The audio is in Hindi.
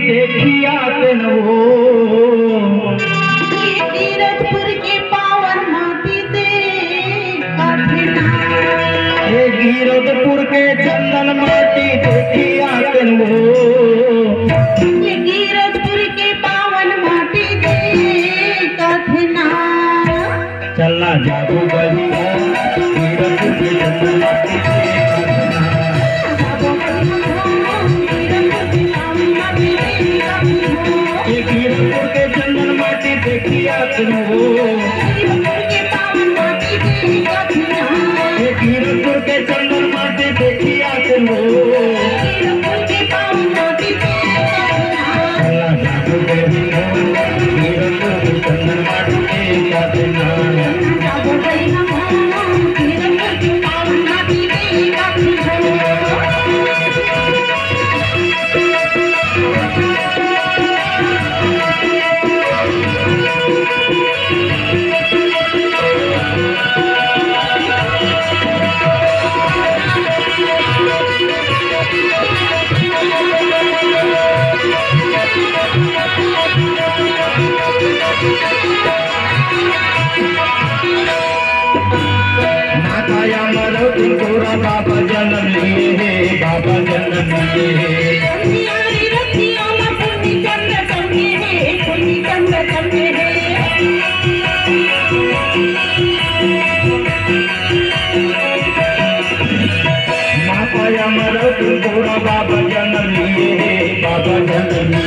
देखी आते न वो। ये कीरतपुर की पावन माटी देखा थे ना। ये कीरतपुर के चंदन माटी देखी आते न वो। ये कीरतपुर की पावन माटी देखा थे ना। चलना जादू गली कीरतपुर के चंदन माटी ये कीरतपुर के चंदन माटी देखी आते न वो। ये कीरतपुर के चंदन माटी देखी आते न वो। चलना जादू गली कीरतपुर के चंदन माटी देखी आते न वो। माताया मरो तिकोरा बाबा जन्म लिए है, बाबा जन्म लिए है। माताया मरो तिकोरा बाबा जन्म लिए है, बाबा जन्म लिए